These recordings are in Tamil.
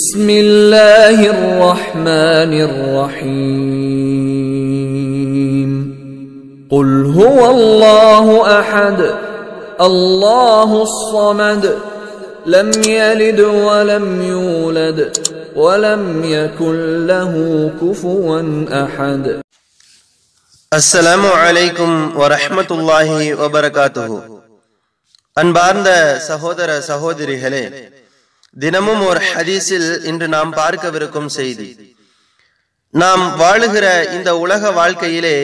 بسم الله الرحمن الرحيم قل هو الله أحد الله الصمد لم يلد ولم يولد ولم يكن له كفوا أحد. அஸ்ஸலாமு அலைக்கும் வரஹ்மத்துல்லாஹி வபரகாத்துஹு. அன்பார்ந்த சகோதர சகோதரிகளே, தினமும் ஒரு ஹதீஸில் இன்று நாம் பார்க்கவிருக்கும் செய்தி, நாம் வாழுகிற இந்த உலக வாழ்க்கையிலே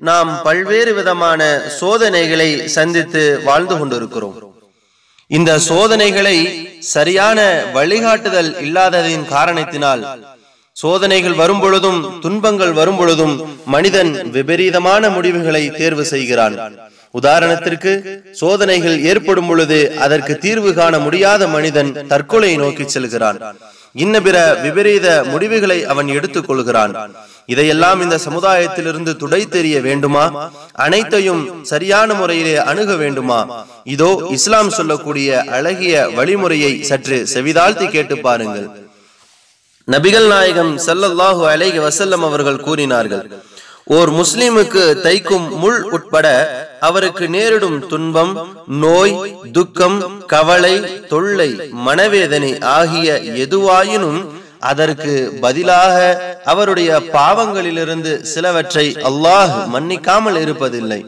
நாம் பல்வேறு விதமான சோதனைகளை சந்தித்து வாழ்ந்து கொண்டிருக்கிறோம். இந்த சோதனைகளை சரியான வழிகாட்டுதல் இல்லாததின் காரணத்தினால் சோதனைகள் வரும் பொழுதும் துன்பங்கள் வரும் பொழுதும் மனிதன் விபரீதமான முடிவுகளை தேர்வு செய்கிறான். உதாரணத்திற்கு, சோதனைகள் ஏற்படும் பொழுது அதற்கு தீர்வு காண முடியாத மனிதன் தற்கொலை நோக்கி செல்கிறான். இன்ன பிற விபரீத முடிவுகளை அவன் எடுத்துக் கொள்கிறான். இதையெல்லாம் இந்த சமுதாயத்திலிருந்து துடை தெரிய வேண்டுமா? அனைத்தையும் சரியான முறையிலே அணுக வேண்டுமா? இதோ இஸ்லாம் சொல்லக்கூடிய அழகிய வழிமுறையை சற்று செவிதாழ்த்தி கேட்டு பாருங்கள். நபிகள் நாயகம் ஸல்லல்லாஹு அலைஹி வஸல்லம் அவர்கள் கூறினார்கள், ஓர் முஸ்லிமுக்கு தைக்கும் முள் உட்பட அவருக்கு நேரிடும் துன்பம், நோய், துக்கம், கவலை, தொல்லை, மனவேதனை ஆகிய எதுவாயினும் அதற்கு பதிலாக அவருடைய பாவங்களிலிருந்து சிலவற்றை அல்லாஹ் மன்னிக்காமல் இருப்பதில்லை.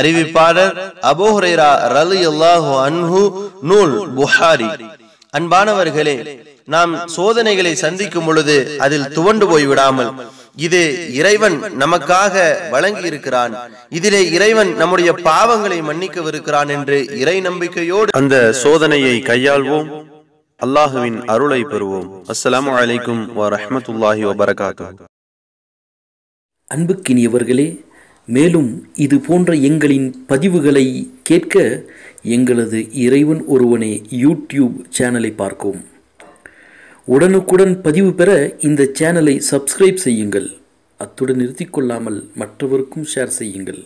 அறிவிப்பாளர் அபூ ஹுரைரா ரலியல்லாஹு அன்ஹு, நூல் புகாரி. அன்பானவர்களே, நாம் சோதனைகளை சந்திக்கும் பொழுது அதில் துவண்டு போய் விடாமல், இது இறைவன் நமக்காக வழங்கி இருக்கிறான், இதிலே இறைவன் நம்முடைய பாவங்களை மன்னிக்கவிருக்கிறான் என்று இறை நம்பிக்கையோடு அந்த சோதனையை கையாள்வோம். அல்லாஹுவின் அருளை பெறுவோம். அஸ்ஸலாமு அலைக்கும் வரஹ்மத்துல்லாஹி வபரகாத்துஹு. அன்புக்கினியவர்களே, மேலும் இது போன்ற எங்களின் பதிவுகளை கேட்க எங்களது இறைவன் ஒருவனே யூடியூப் சேனலை பார்க்கவும். உடனுக்குடன் பதிவு பெற இந்த சேனலை சப்ஸ்கிரைப் செய்யுங்கள். அத்துடன் நிறுத்திக்கொள்ளாமல் மற்றவருக்கும் ஷேர் செய்யுங்கள்.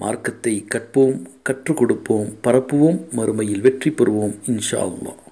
மார்க்கத்தை கற்போம், கற்றுக் கொடுப்போம், பரப்புவோம், மறுமையில் வெற்றி பெறுவோம் இன்ஷா அல்லாஹ்.